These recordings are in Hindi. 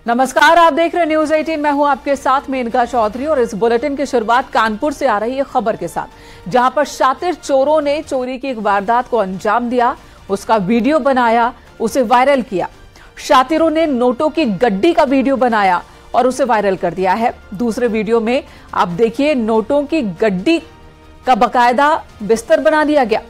नमस्कार, आप देख रहे हैं न्यूज 18। मैं हूं आपके साथ मेनका चौधरी और इस बुलेटिन की शुरुआत कानपुर से आ रही है खबर के साथ, जहां पर शातिर चोरों ने चोरी की एक वारदात को अंजाम दिया, उसका वीडियो बनाया, उसे वायरल किया। शातिरों ने नोटों की गड्डी का वीडियो बनाया और उसे वायरल कर दिया है। दूसरे वीडियो में आप देखिए, नोटों की गड्डी का बकायदा बिस्तर बना दिया गया।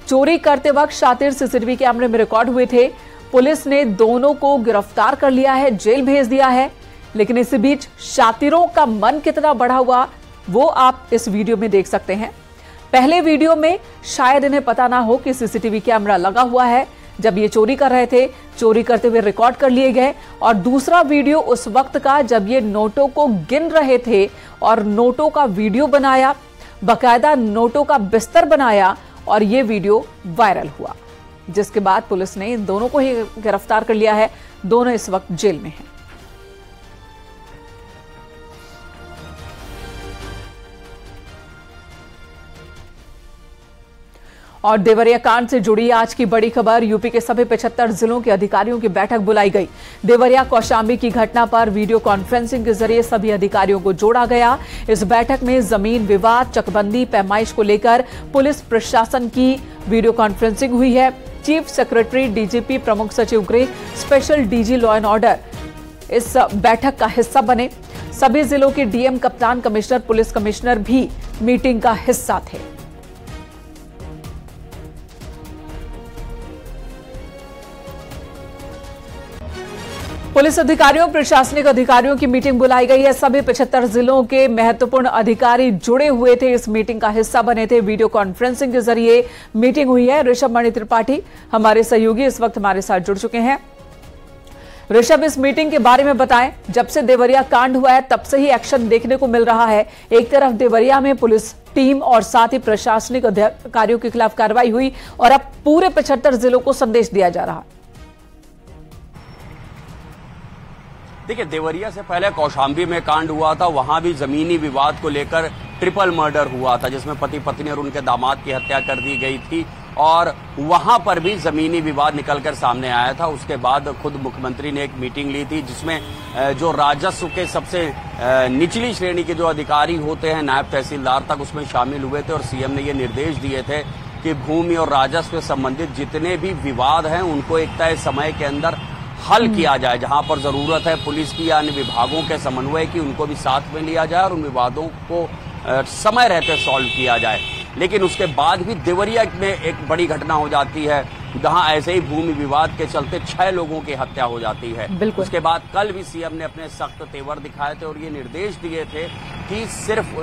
चोरी करते वक्त शातिर सीसीटीवी कैमरे में रिकॉर्ड हुए थे। पुलिस ने दोनों को गिरफ्तार कर लिया है, जेल भेज दिया है। लेकिन इसी बीच शातिरों का मन कितना बढ़ा हुआ वो आप इस वीडियो में देख सकते हैं। पहले वीडियो में शायद इन्हें पता ना हो कि सीसीटीवी कैमरा लगा हुआ है। जब ये चोरी कर रहे थे, चोरी करते हुए रिकॉर्ड कर लिए गए। और दूसरा वीडियो उस वक्त का जब ये नोटों को गिन रहे थे और नोटों का वीडियो बनाया, बकायदा नोटों का बिस्तर बनाया और ये वीडियो वायरल हुआ, जिसके बाद पुलिस ने इन दोनों को ही गिरफ्तार कर लिया है। दोनों इस वक्त जेल में हैं। और देवरिया कांड से जुड़ी आज की बड़ी खबर, यूपी के सभी 75 जिलों के अधिकारियों की बैठक बुलाई गई। देवरिया कौशांबी की घटना पर वीडियो कॉन्फ्रेंसिंग के जरिए सभी अधिकारियों को जोड़ा गया। इस बैठक में जमीन विवाद, चकबंदी, पैमाइश को लेकर पुलिस प्रशासन की वीडियो कॉन्फ्रेंसिंग हुई है। चीफ सेक्रेटरी, डीजीपी, प्रमुख सचिव गृह, special DG law and order इस बैठक का हिस्सा बने। सभी जिलों के डीएम, कप्तान, कमिश्नर, पुलिस कमिश्नर भी मीटिंग का हिस्सा थे। पुलिस अधिकारियों, प्रशासनिक अधिकारियों की मीटिंग बुलाई गई है। सभी 75 जिलों के महत्वपूर्ण अधिकारी जुड़े हुए थे, इस मीटिंग का हिस्सा बने थे। वीडियो कॉन्फ्रेंसिंग के जरिए मीटिंग हुई है। ऋषभ मणि त्रिपाठी हमारे सहयोगी इस वक्त हमारे साथ जुड़ चुके हैं। ऋषभ, इस मीटिंग के बारे में बताएं। जब से देवरिया कांड हुआ है तब से ही एक्शन देखने को मिल रहा है। एक तरफ देवरिया में पुलिस टीम और साथ ही प्रशासनिक अधिकारियों के खिलाफ कार्रवाई हुई और अब पूरे 75 जिलों को संदेश दिया जा रहा है। देखिए, देवरिया से पहले कौशांबी में कांड हुआ था, वहां भी जमीनी विवाद को लेकर ट्रिपल मर्डर हुआ था, जिसमें पति पत्नी और उनके दामाद की हत्या कर दी गई थी और वहां पर भी जमीनी विवाद निकलकर सामने आया था। उसके बाद खुद मुख्यमंत्री ने एक मीटिंग ली थी, जिसमें जो राजस्व के सबसे निचली श्रेणी के जो अधिकारी होते हैं, नायब तहसीलदार तक, उसमें शामिल हुए थे और सीएम ने ये निर्देश दिए थे कि भूमि और राजस्व से संबंधित जितने भी विवाद हैं उनको एक तय समय के अंदर हल किया जाए। जहां पर जरूरत है पुलिस की या अन्य विभागों के समन्वय की, उनको भी साथ में लिया जाए और उन विवादों को समय रहते सॉल्व किया जाए। लेकिन उसके बाद भी देवरिया में एक बड़ी घटना हो जाती है, जहां ऐसे ही भूमि विवाद के चलते 6 लोगों की हत्या हो जाती है। उसके बाद कल भी सीएम ने अपने सख्त तेवर दिखाए थे और ये निर्देश दिए थे कि सिर्फ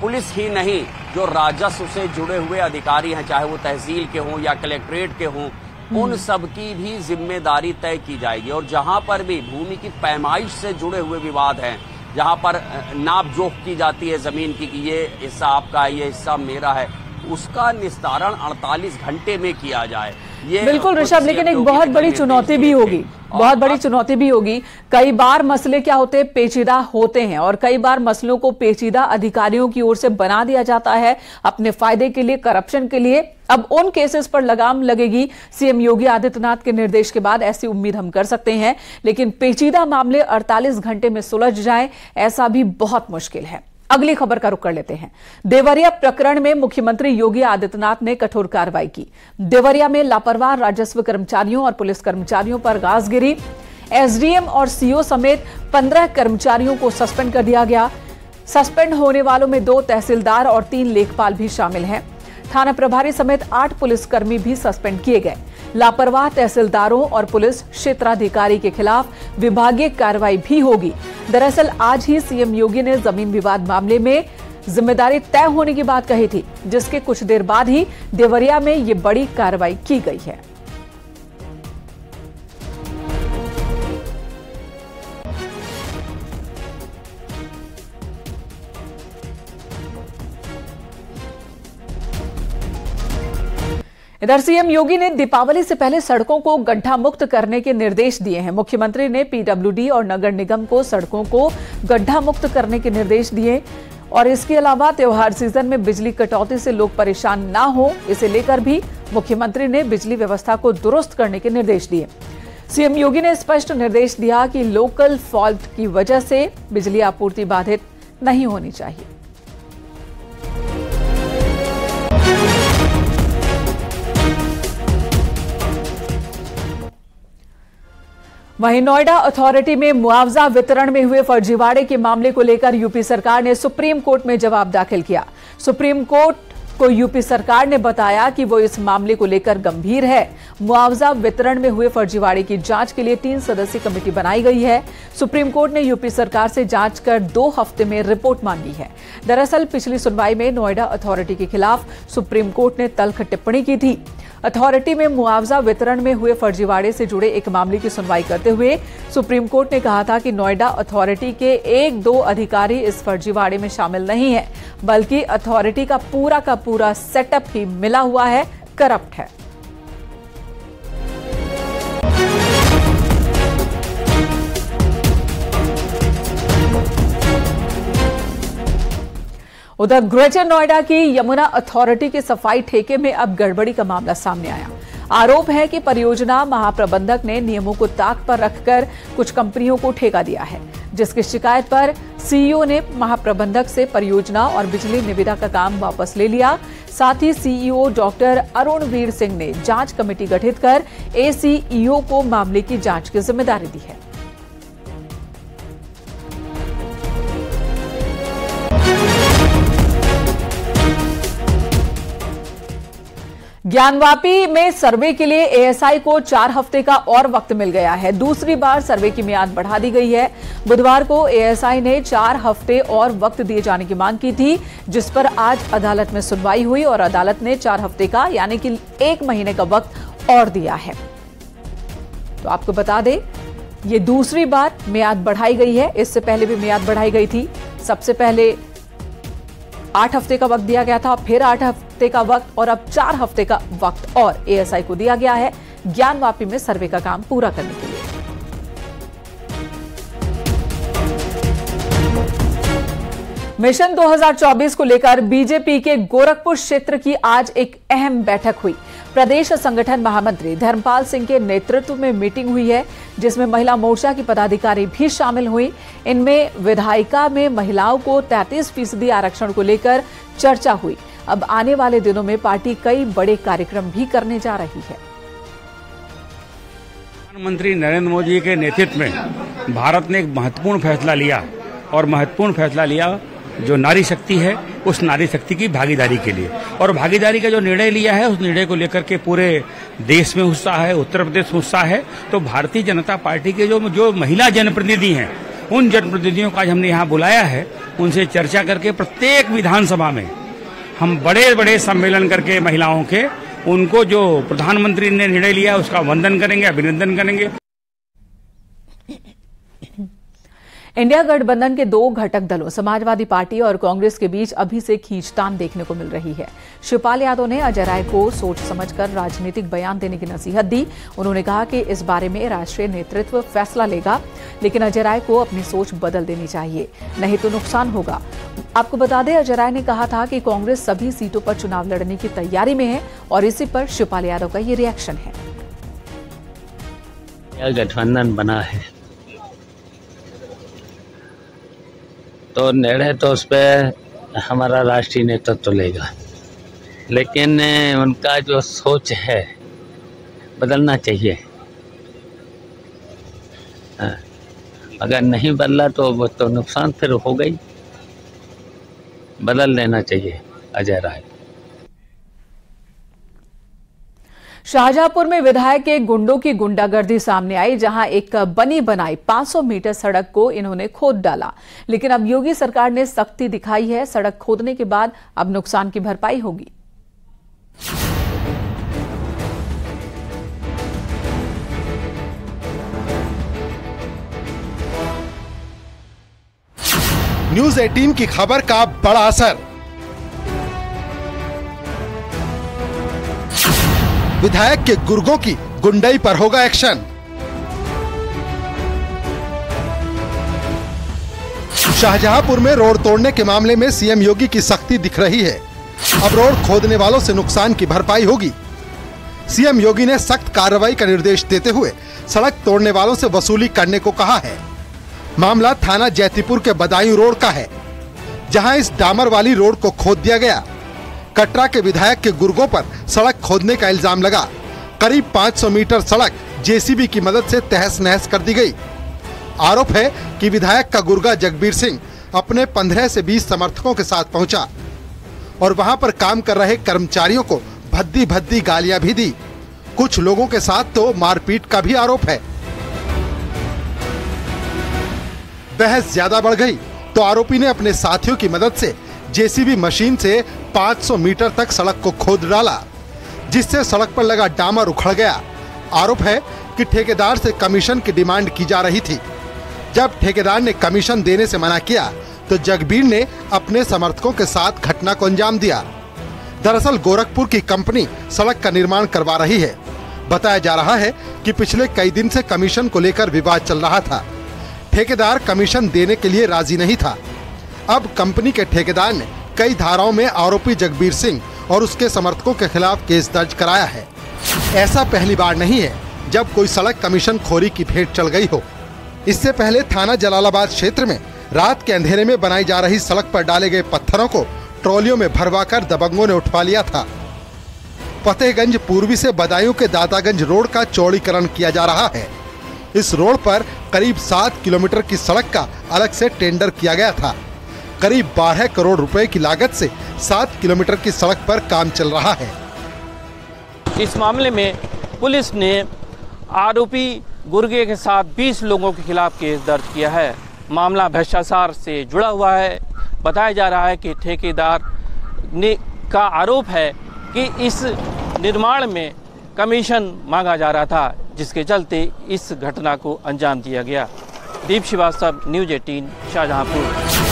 पुलिस ही नहीं, जो राजस्व से जुड़े हुए अधिकारी हैं, चाहे वो तहसील के हों या कलेक्ट्रेट के हों, उन सब की भी जिम्मेदारी तय की जाएगी। और जहां पर भी भूमि की पैमाइश से जुड़े हुए विवाद हैं, जहां पर नाप जोख की जाती है जमीन की कि ये हिस्सा आपका है, ये हिस्सा मेरा है, उसका निस्तारण 48 घंटे में किया जाए। ये बिल्कुल ऋषभ, लेकिन एक बहुत बड़ी चुनौती भी होगी, बहुत बड़ी चुनौती भी होगी। कई बार मसले क्या होते हैं, पेचीदा होते हैं और कई बार मसलों को पेचीदा अधिकारियों की ओर से बना दिया जाता है अपने फायदे के लिए, करप्शन के लिए। अब उन केसेस पर लगाम लगेगी सीएम योगी आदित्यनाथ के निर्देश के बाद, ऐसी उम्मीद हम कर सकते हैं। लेकिन पेचीदा मामले 48 घंटे में सुलझ जाए, ऐसा भी बहुत मुश्किल है। अगली खबर का रुख कर लेते हैं। देवरिया प्रकरण में मुख्यमंत्री योगी आदित्यनाथ ने कठोर कार्रवाई की। देवरिया में लापरवाह राजस्व कर्मचारियों और पुलिस कर्मचारियों पर गाज गिरी। एसडीएम और सीओ समेत 15 कर्मचारियों को सस्पेंड कर दिया गया। सस्पेंड होने वालों में 2 तहसीलदार और 3 लेखपाल भी शामिल हैं। थाना प्रभारी समेत 8 पुलिसकर्मी भी सस्पेंड किए गए। लापरवाह तहसीलदारों और पुलिस क्षेत्राधिकारी के खिलाफ विभागीय कार्रवाई भी होगी। दरअसल आज ही सीएम योगी ने जमीन विवाद मामले में जिम्मेदारी तय होने की बात कही थी, जिसके कुछ देर बाद ही देवरिया में ये बड़ी कार्रवाई की गई है। इधर सीएम योगी ने दीपावली से पहले सड़कों को गड्ढा मुक्त करने के निर्देश दिए हैं। मुख्यमंत्री ने पीडब्ल्यूडी और नगर निगम को सड़कों को गड्ढा मुक्त करने के निर्देश दिए और इसके अलावा त्योहार सीजन में बिजली कटौती से लोग परेशान ना हो, इसे लेकर भी मुख्यमंत्री ने बिजली व्यवस्था को दुरुस्त करने के निर्देश दिए। सीएम योगी ने स्पष्ट निर्देश दिया कि लोकल फॉल्ट की वजह से बिजली आपूर्ति बाधित नहीं होनी चाहिए। वहीं नोएडा अथॉरिटी में मुआवजा वितरण में हुए फर्जीवाड़े के मामले को लेकर यूपी सरकार ने सुप्रीम कोर्ट में जवाब दाखिल किया। सुप्रीम कोर्ट को यूपी सरकार ने बताया कि वो इस मामले को लेकर गंभीर है। मुआवजा वितरण में हुए फर्जीवाड़े की जांच के लिए 3 सदस्यीय कमेटी बनाई गई है। सुप्रीम कोर्ट ने यूपी सरकार से जांच कर 2 हफ्ते में रिपोर्ट मांगी है। दरअसल पिछली सुनवाई में नोएडा अथॉरिटी के खिलाफ सुप्रीम कोर्ट ने तल्ख टिप्पणी की थी। अथॉरिटी में मुआवजा वितरण में हुए फर्जीवाड़े से जुड़े एक मामले की सुनवाई करते हुए सुप्रीम कोर्ट ने कहा था कि नोएडा अथॉरिटी के 1-2 अधिकारी इस फर्जीवाड़े में शामिल नहीं है, बल्कि अथॉरिटी का पूरा सेटअप ही मिला हुआ है, करप्ट है। उधर ग्रेटर नोएडा की यमुना अथॉरिटी के सफाई ठेके में अब गड़बड़ी का मामला सामने आया। आरोप है कि परियोजना महाप्रबंधक ने नियमों को ताक पर रखकर कुछ कंपनियों को ठेका दिया है, जिसकी शिकायत पर सीईओ ने महाप्रबंधक से परियोजना और बिजली निविदा का काम वापस ले लिया। साथ ही सीईओ डॉक्टर अरुणवीर सिंह ने जांच कमेटी गठित कर एसीईओ को मामले की जांच की जिम्मेदारी दी है। ज्ञानवापी में सर्वे के लिए एएसआई को 4 हफ्ते का और वक्त मिल गया है। दूसरी बार सर्वे की मियाद बढ़ा दी गई है। बुधवार को एएसआई ने 4 हफ्ते और वक्त दिए जाने की मांग की थी, जिस पर आज अदालत में सुनवाई हुई और अदालत ने 4 हफ्ते का यानी कि 1 महीने का वक्त और दिया है। तो आपको बता दें, ये दूसरी बार मियाद बढ़ाई गई है। इससे पहले भी मियाद बढ़ाई गई थी। सबसे पहले 8 हफ्ते का वक्त दिया गया था, फिर 8 हफ्ते का वक्त और अब 4 हफ्ते का वक्त और एएसआई को दिया गया है ज्ञानवापी में सर्वे का काम पूरा करने के लिए। मिशन 2024 को लेकर बीजेपी के गोरखपुर क्षेत्र की आज एक अहम बैठक हुई। प्रदेश संगठन महामंत्री धर्मपाल सिंह के नेतृत्व में मीटिंग हुई है, जिसमें महिला मोर्चा की पदाधिकारी भी शामिल हुई। इनमें विधायिका में महिलाओं को 33% आरक्षण को लेकर चर्चा हुई। अब आने वाले दिनों में पार्टी कई बड़े कार्यक्रम भी करने जा रही है। प्रधानमंत्री नरेंद्र मोदी के नेतृत्व में भारत ने एक महत्वपूर्ण फैसला लिया और महत्वपूर्ण फैसला लिया जो नारी शक्ति है, उस नारी शक्ति की भागीदारी के लिए। और भागीदारी का जो निर्णय लिया है, उस निर्णय को लेकर के पूरे देश में उत्साह है, उत्तर प्रदेश में उत्साह है। तो भारतीय जनता पार्टी के जो महिला जनप्रतिनिधि हैं, उन जनप्रतिनिधियों का आज हमने यहाँ बुलाया है। उनसे चर्चा करके प्रत्येक विधानसभा में हम बड़े बड़े सम्मेलन करके महिलाओं के उनको जो प्रधानमंत्री ने निर्णय लिया है उसका वंदन करेंगे, अभिनंदन करेंगे। इंडिया गठबंधन के 2 घटक दलों समाजवादी पार्टी और कांग्रेस के बीच अभी से खींचतान देखने को मिल रही है। शिवपाल यादव ने अजय राय को सोच समझकर राजनीतिक बयान देने की नसीहत दी। उन्होंने कहा कि इस बारे में राष्ट्रीय नेतृत्व फैसला लेगा, लेकिन अजय राय को अपनी सोच बदल देनी चाहिए, नहीं तो नुकसान होगा। आपको बता दें, अजय राय ने कहा था कि कांग्रेस सभी सीटों पर चुनाव लड़ने की तैयारी में है और इसी पर शिवपाल यादव का ये रिएक्शन है। गठबंधन बना है तो निर्णय तो उस पर हमारा राष्ट्रीय नेतृत्व लेगा, लेकिन उनका जो सोच है बदलना चाहिए। अगर नहीं बदला तो वो तो नुकसान फिर हो गई। बदल लेना चाहिए अजय राय। शाहजहांपुर में विधायक के गुंडों की गुंडागर्दी सामने आई, जहां एक बनी बनाई 500 मीटर सड़क को इन्होंने खोद डाला। लेकिन अब योगी सरकार ने सख्ती दिखाई है। सड़क खोदने के बाद अब नुकसान की भरपाई होगी। न्यूज 18 की खबर का बड़ा असर। विधायक के गुर्गों की गुंडई पर होगा एक्शन। शाहजहांपुर में रोड तोड़ने के मामले में सीएम योगी की सख्ती दिख रही है। अब रोड खोदने वालों से नुकसान की भरपाई होगी। सीएम योगी ने सख्त कार्रवाई का निर्देश देते हुए सड़क तोड़ने वालों से वसूली करने को कहा है। मामला थाना जैतीपुर के बदायूं रोड का है, जहां इस डामर वाली रोड को खोद दिया गया। कटरा के विधायक के गुर्गों पर सड़क खोदने का इल्जाम लगा। करीब 500 मीटर सड़क जेसीबी की मदद से तहस नहस कर दी गई। आरोप है कि विधायक का गुर्गा जगबीर सिंह अपने 15 से 20 समर्थकों के साथ पहुंचा और वहां पर काम कर रहे कर्मचारियों को भद्दी भद्दी गालियां भी दी। कुछ लोगों के साथ तो मारपीट का भी आरोप है। बहस ज्यादा बढ़ गई तो आरोपी ने अपने साथियों की मदद से जेसीबी मशीन से 500 मीटर तक सड़क को खोद डाला, जिससे सड़क पर लगा डामर उखड़ गया। आरोप है कि ठेकेदार से कमीशन की डिमांड की जा रही थी। जब ठेकेदार ने कमीशन देने से मना किया तो जगबीर ने अपने समर्थकों के साथ घटना को अंजाम दिया। दरअसल गोरखपुर की कंपनी सड़क का निर्माण करवा रही है। बताया जा रहा है कि पिछले कई दिन से कमीशन को लेकर विवाद चल रहा था। ठेकेदार कमीशन देने के लिए राजी नहीं था। अब कंपनी के ठेकेदार ने कई धाराओं में आरोपी जगबीर सिंह और उसके समर्थकों के खिलाफ केस दर्ज कराया है। ऐसा पहली बार नहीं है जब कोई सड़क कमीशन खोरी की भेंट चल गई हो। इससे पहले थाना जलालाबाद क्षेत्र में रात के अंधेरे में बनाई जा रही सड़क पर डाले गए पत्थरों को ट्रॉलियों में भरवाकर दबंगों ने उठवा लिया था। फतेहगंज पूर्वी से बदायूं के दातागंज रोड का चौड़ीकरण किया जा रहा है। इस रोड पर करीब 7 किलोमीटर की सड़क का अलग से टेंडर किया गया था। करीब 12 करोड़ रुपए की लागत से 7 किलोमीटर की सड़क पर काम चल रहा है। इस मामले में पुलिस ने आरोपी गुर्गे के साथ 20 लोगों के खिलाफ केस दर्ज किया है। मामला भ्रष्टाचार से जुड़ा हुआ है। बताया जा रहा है कि ठेकेदार ने का आरोप है कि इस निर्माण में कमीशन मांगा जा रहा था, जिसके चलते इस घटना को अंजाम दिया गया। दीप श्रीवास्तव, न्यूज़ 18, शाहजहांपुर।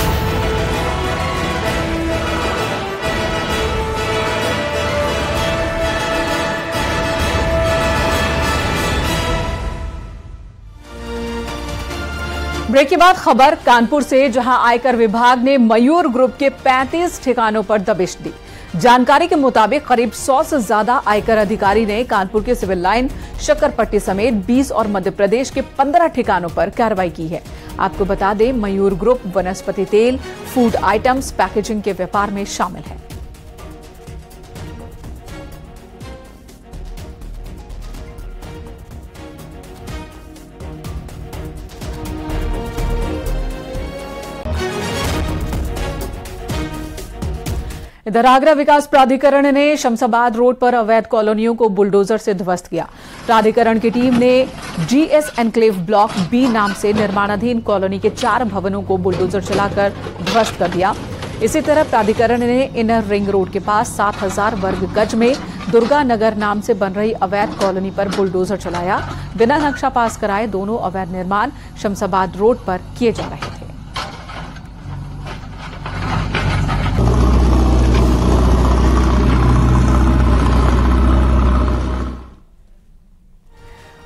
ब्रेक के बाद खबर कानपुर से, जहां आयकर विभाग ने मयूर ग्रुप के 35 ठिकानों पर दबिश दी। जानकारी के मुताबिक करीब 100 से ज्यादा आयकर अधिकारी ने कानपुर के सिविल लाइन, शक्करपट्टी समेत 20 और मध्य प्रदेश के 15 ठिकानों पर कार्रवाई की है। आपको बता दें, मयूर ग्रुप वनस्पति तेल, फूड आइटम्स, पैकेजिंग के व्यापार में शामिल है। इधर आगरा विकास प्राधिकरण ने शमशाबाद रोड पर अवैध कॉलोनियों को बुलडोजर से ध्वस्त किया। प्राधिकरण की टीम ने जीएस एनक्लेव ब्लॉक बी नाम से निर्माणाधीन कॉलोनी के 4 भवनों को बुलडोजर चलाकर ध्वस्त कर दिया। इसी तरह प्राधिकरण ने इनर रिंग रोड के पास 7000 वर्ग गज में दुर्गा नगर नाम से बन रही अवैध कॉलोनी पर बुलडोजर चलाया। बिना नक्शा पास कराए दोनों अवैध निर्माण शमशाबाद रोड पर किए जा रहे थे।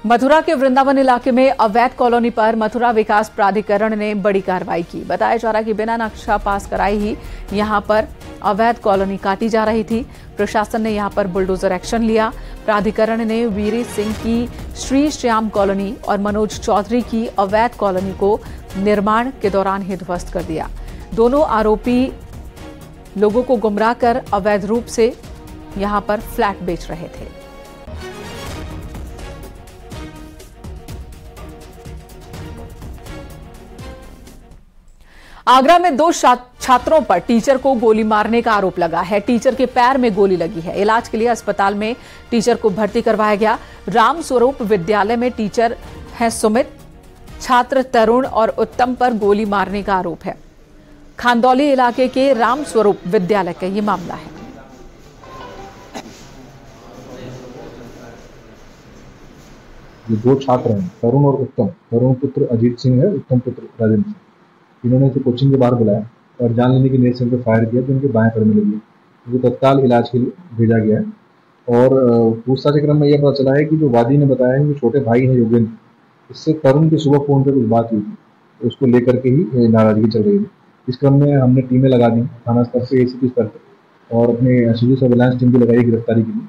मथुरा के वृंदावन इलाके में अवैध कॉलोनी पर मथुरा विकास प्राधिकरण ने बड़ी कार्रवाई की। बताया जा रहा है कि बिना नक्शा पास कराए ही यहां पर अवैध कॉलोनी काटी जा रही थी। प्रशासन ने यहां पर बुलडोजर एक्शन लिया। प्राधिकरण ने वीरी सिंह की श्री श्याम कॉलोनी और मनोज चौधरी की अवैध कॉलोनी को निर्माण के दौरान ही ध्वस्त कर दिया। दोनों आरोपी लोगों को गुमराह कर अवैध रूप से यहां पर फ्लैट बेच रहे थे। आगरा में 2 छात्रों पर टीचर को गोली मारने का आरोप लगा है। टीचर के पैर में गोली लगी है। इलाज के लिए अस्पताल में टीचर को भर्ती करवाया गया। राम स्वरूप विद्यालय में टीचर हैं सुमित। छात्र तरुण और उत्तम पर गोली मारने का आरोप है। खांदौली इलाके के राम स्वरूप विद्यालय का ये मामला है। ये 2 छात्र हैं, तरुण और उत्तम। तरुण पुत्र अजीत सिंह है, उत्तम पुत्र राजेंद्र सिंह। इन्होंने इसे कोचिंग के बाहर बुलाया और जान लेने की नीयत से उन पर फायर किया तो उनके बाएं पैर में लगी। उनको तत्काल इलाज के लिए भेजा गया है। और पूछताछ के क्रम में यह पता चला है कि जो वादी ने बताया है कि छोटे भाई हैं योगेंद्र, इससे तरुण की सुबह फोन पर कुछ बात हुई थी, तो उसको लेकर के ही नाराजगी चल रही थी। इस क्रम में हमने टीमें लगा दी थाना स्तर से, एसीपी स्तर पर, और अपने सिविल सर्विलांस टीम भी लगाई गिरफ्तारी के लिए।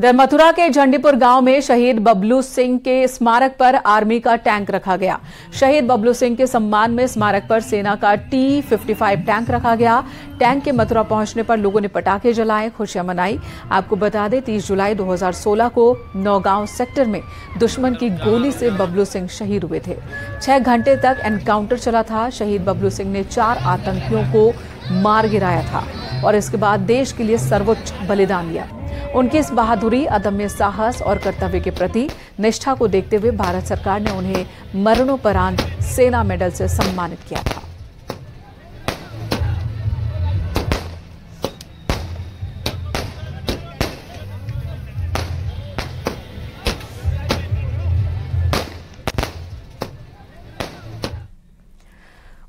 इधर मथुरा के झंडीपुर गांव में शहीद बबलू सिंह के स्मारक पर आर्मी का टैंक रखा गया। शहीद बबलू सिंह के सम्मान में स्मारक पर सेना का T-55 टैंक रखा गया। टैंक के मथुरा पहुंचने पर लोगों ने पटाखे जलाए, खुशियां मनाई। आपको बता दें 30 जुलाई 2016 को नौगांव सेक्टर में दुश्मन की गोली से बबलू सिंह शहीद हुए थे। 6 घंटे तक एनकाउंटर चला था। शहीद बबलू सिंह ने 4 आतंकियों को मार गिराया था और इसके बाद देश के लिए सर्वोच्च बलिदान दिया। उनकी इस बहादुरी, अदम्य साहस और कर्तव्य के प्रति निष्ठा को देखते हुए भारत सरकार ने उन्हें मरणोपरांत सेना मेडल से सम्मानित किया था।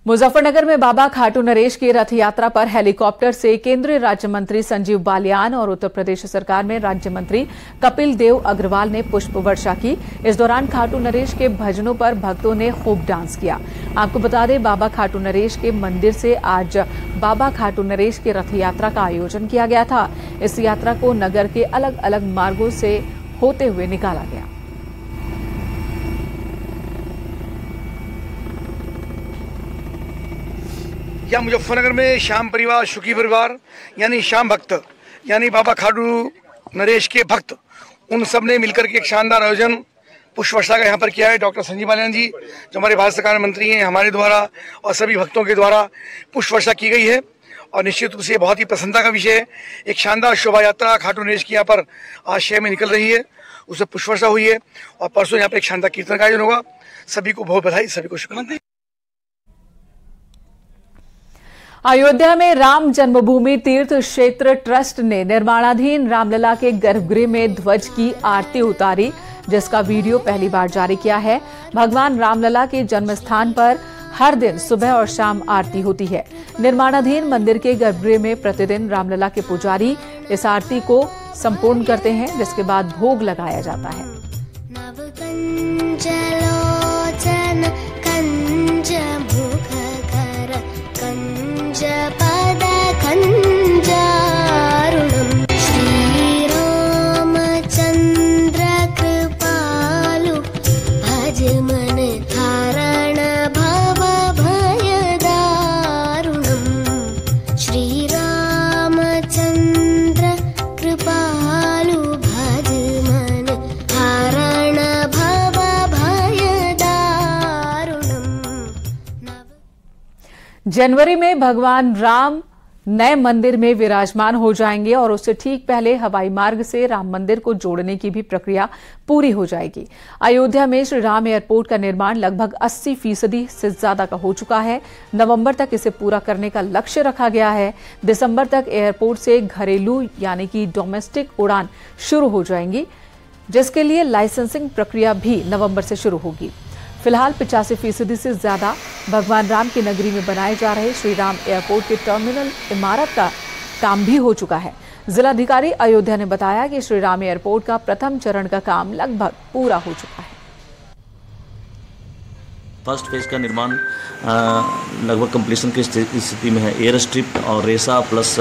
मुजफ्फरनगर में बाबा खाटू नरेश की रथ यात्रा पर हेलीकॉप्टर से केंद्रीय राज्य मंत्री संजीव बालियान और उत्तर प्रदेश सरकार में राज्य मंत्री कपिल देव अग्रवाल ने पुष्प वर्षा की। इस दौरान खाटू नरेश के भजनों पर भक्तों ने खूब डांस किया। आपको बता दें बाबा खाटू नरेश के मंदिर से आज बाबा खाटू नरेश की रथ यात्रा का आयोजन किया गया था। इस यात्रा को नगर के अलग अलग मार्गों से होते हुए निकाला गया। या मुजफ्फरनगर में श्याम परिवार, सुखी परिवार यानी श्याम भक्त यानी बाबा खाटू नरेश के भक्त, उन सब ने मिलकर के एक शानदार आयोजन पुष्प वर्षा का यहाँ पर किया है। डॉक्टर संजीव बालियान जी जो हमारे भारत सरकार मंत्री हैं, हमारे द्वारा और सभी भक्तों के द्वारा पुष्प वर्षा की गई है और निश्चित रूप से बहुत ही प्रसन्नता का विषय है। एक शानदार शोभा यात्रा खाटू नरेश की यहाँ पर आज शहर में निकल रही है, उससे पुष्प वर्षा हुई है और परसों यहाँ पर एक शानदार कीर्तन का आयोजन होगा। सभी को बहुत बधाई, सभी को शुभकामनाएं। अयोध्या में राम जन्मभूमि तीर्थ क्षेत्र ट्रस्ट ने निर्माणाधीन रामलला के गर्भगृह में ध्वज की आरती उतारी, जिसका वीडियो पहली बार जारी किया है। भगवान रामलला के जन्म स्थान पर हर दिन सुबह और शाम आरती होती है। निर्माणाधीन मंदिर के गर्भगृह में प्रतिदिन रामलला के पुजारी इस आरती को संपूर्ण करते हैं, जिसके बाद भोग लगाया जाता है। श्रीरामचन्द्र कृपालु भज मन धारण भव भयदारुणम्। श्रीरामचन्द्र कृपालु भज मन धारण भव भयदारुणम्। जनवरी में भगवान राम नए मंदिर में विराजमान हो जाएंगे और उससे ठीक पहले हवाई मार्ग से राम मंदिर को जोड़ने की भी प्रक्रिया पूरी हो जाएगी। अयोध्या में श्री राम एयरपोर्ट का निर्माण लगभग 80% से ज्यादा का हो चुका है। नवंबर तक इसे पूरा करने का लक्ष्य रखा गया है। दिसंबर तक एयरपोर्ट से घरेलू यानी कि डोमेस्टिक उड़ान शुरू हो जाएंगी, जिसके लिए लाइसेंसिंग प्रक्रिया भी नवंबर से शुरू होगी। फिलहाल 85% से ज्यादा भगवान राम की नगरी में बनाए जा रहे श्री राम एयरपोर्ट के टर्मिनल इमारत का काम भी हो चुका है। जिलाधिकारी अयोध्या ने बताया कि श्री राम एयरपोर्ट का प्रथम चरण का काम लगभग पूरा हो चुका है। फर्स्ट फेज का निर्माण लगभग कंप्लीशन की स्थिति में है। एयर स्ट्रिप और रेसा प्लस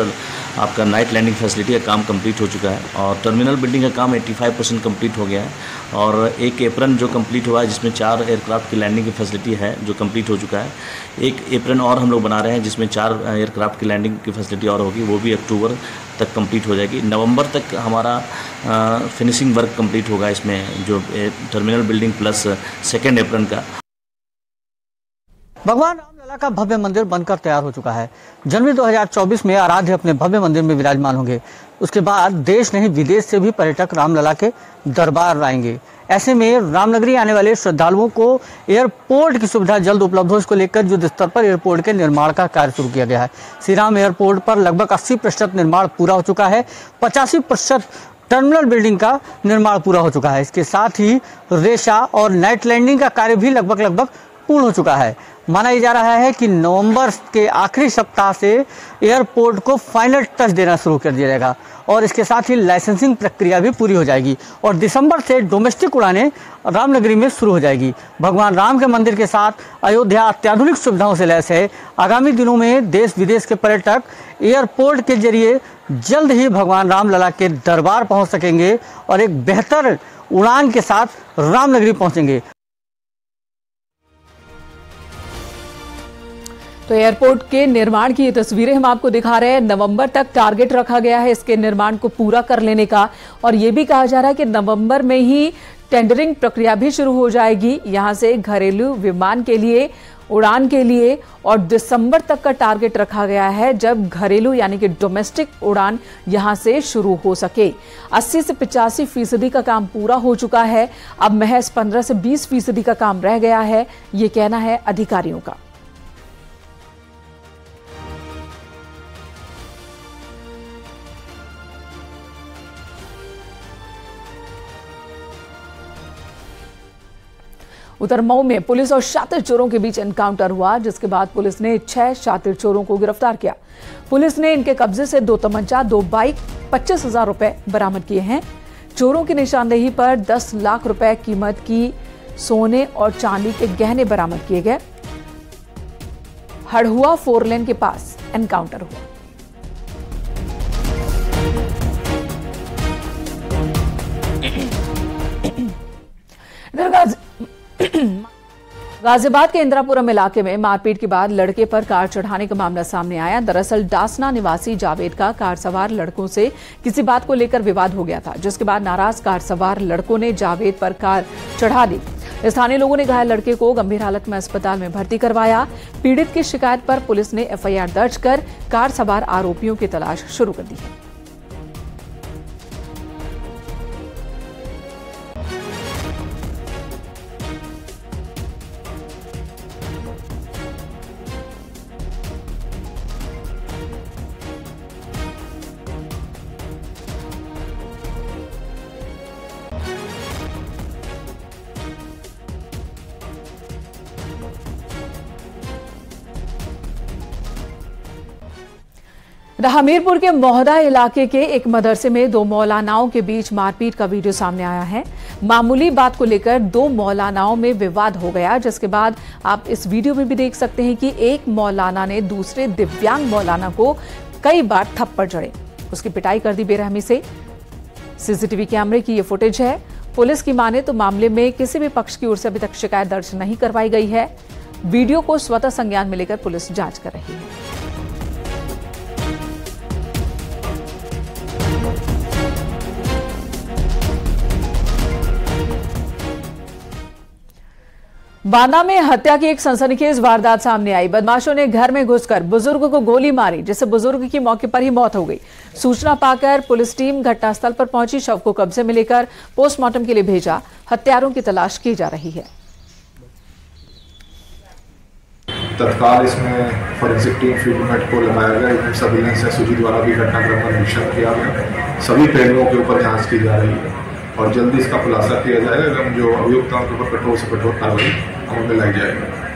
आपका नाइट लैंडिंग फैसिलिटी का काम कंप्लीट हो चुका है और टर्मिनल बिल्डिंग का काम 85% कंप्लीट हो गया है और एक एप्रन जो कंप्लीट हुआ है जिसमें 4 एयरक्राफ्ट की लैंडिंग की फैसिलिटी है जो कंप्लीट हो चुका है। एक एप्रन और हम लोग बना रहे हैं जिसमें 4 एयरक्राफ्ट की लैंडिंग की फैसिलिटी और होगी, वो भी अक्टूबर तक कंप्लीट हो जाएगी। नवंबर तक हमारा फिनिशिंग वर्क कंप्लीट होगा इसमें जो terminal building plus second apron का। भगवान रामलला का भव्य मंदिर बनकर तैयार हो चुका है। जनवरी 2024 में आराध्य अपने भव्य मंदिर में विराजमान होंगे। उसके बाद देश नहीं विदेश से भी पर्यटक रामलला के दरबार आएंगे। ऐसे में रामनगरी आने वाले श्रद्धालुओं को एयरपोर्ट की सुविधा जल्द उपलब्ध हो, इसको लेकर युद्ध स्तर पर एयरपोर्ट के निर्माण का कार्य शुरू किया गया है। श्री राम एयरपोर्ट पर लगभग 80% निर्माण पूरा हो चुका है। 85% टर्मिनल बिल्डिंग का निर्माण पूरा हो चुका है। इसके साथ ही रेशा और नाइट लैंडिंग का कार्य भी लगभग पूर्ण हो चुका है। माना जा रहा है कि नवंबर के आखिरी सप्ताह से एयरपोर्ट को फाइनल टच देना शुरू कर दिया जाएगा और इसके साथ ही लाइसेंसिंग प्रक्रिया भी पूरी हो जाएगी और दिसंबर से डोमेस्टिक उड़ानें रामनगरी में शुरू हो जाएगी। भगवान राम के मंदिर के साथ अयोध्या अत्याधुनिक सुविधाओं से लैस है। आगामी दिनों में देश विदेश के पर्यटक एयरपोर्ट के जरिए जल्द ही भगवान रामलला के दरबार पहुंच सकेंगे और एक बेहतर उड़ान के साथ रामनगरी पहुंचेंगे। तो एयरपोर्ट के निर्माण की ये तस्वीरें हम आपको दिखा रहे हैं। नवंबर तक टारगेट रखा गया है इसके निर्माण को पूरा कर लेने का, और ये भी कहा जा रहा है कि नवंबर में ही टेंडरिंग प्रक्रिया भी शुरू हो जाएगी यहां से घरेलू विमान के लिए, उड़ान के लिए, और दिसंबर तक का टारगेट रखा गया है जब घरेलू यानी कि डोमेस्टिक उड़ान यहां से शुरू हो सके। 80 से 85% का काम पूरा हो चुका है, अब महज 15 से 20% का काम रह गया है, ये कहना है अधिकारियों का। उधर मऊ में पुलिस और शातिर चोरों के बीच एनकाउंटर हुआ, जिसके बाद पुलिस ने 6 शातिर चोरों को गिरफ्तार किया। पुलिस ने इनके कब्जे से 2 तमंचा, 2 बाइक, 25,000 रुपए बरामद किए हैं। चोरों की निशानदेही पर 10 लाख रुपए कीमत की सोने और चांदी के गहने बरामद किए गए। हड़हुआ 4 लेन के पास एनकाउंटर हुआ। गाजियाबाद के इंदिरापुरम इलाके में मारपीट के बाद लड़के पर कार चढ़ाने का मामला सामने आया। दरअसल डासना निवासी जावेद का कार सवार लड़कों से किसी बात को लेकर विवाद हो गया था, जिसके बाद नाराज कार सवार लड़कों ने जावेद पर कार चढ़ा दी। स्थानीय लोगों ने घायल लड़के को गंभीर हालत में अस्पताल में भर्ती करवाया। पीड़ित की शिकायत पर पुलिस ने एफआईआर दर्ज कर कार सवार आरोपियों की तलाश शुरू कर दी है। हमीरपुर के मोहदा इलाके के एक मदरसे में 2 मौलानाओं के बीच मारपीट का वीडियो सामने आया है। मामूली बात को लेकर 2 मौलानाओं में विवाद हो गया, जिसके बाद आप इस वीडियो में भी देख सकते हैं कि एक मौलाना ने दूसरे दिव्यांग मौलाना को कई बार थप्पड़ जड़े, उसकी पिटाई कर दी बेरहमी से। सीसीटीवी कैमरे की ये फुटेज है। पुलिस की माने तो मामले में किसी भी पक्ष की ओर से अभी तक शिकायत दर्ज नहीं करवाई गई है। वीडियो को स्वतः संज्ञान में लेकर पुलिस जांच कर रही है। बांदा में हत्या की एक सनसनीखेज वारदात सामने आई। बदमाशों ने घर में घुसकर बुजुर्ग को गोली मारी, जिससे बुजुर्ग की मौके पर ही मौत हो गई। सूचना पाकर पुलिस टीम घटनास्थल पर पहुंची, शव को कब्जे में लेकर पोस्टमार्टम के लिए भेजा। हत्यारों की तलाश की जा रही है। तत्काल इसमें फॉरेंसिक टीम फील्ड मेट को लगाया गया। इनमें सर्विलेंस एसओजी द्वारा भी घटनाक्रम का निरीक्षण किया गया। सभी पहलुओं के ऊपर जांच की जा रही है और जल्दी इसका खुलासा किया जाएगा एवं जो अभियुक्त हैं उनके ऊपर कठोर से कठोर कार्रवाई अमल में लाई जाएगी।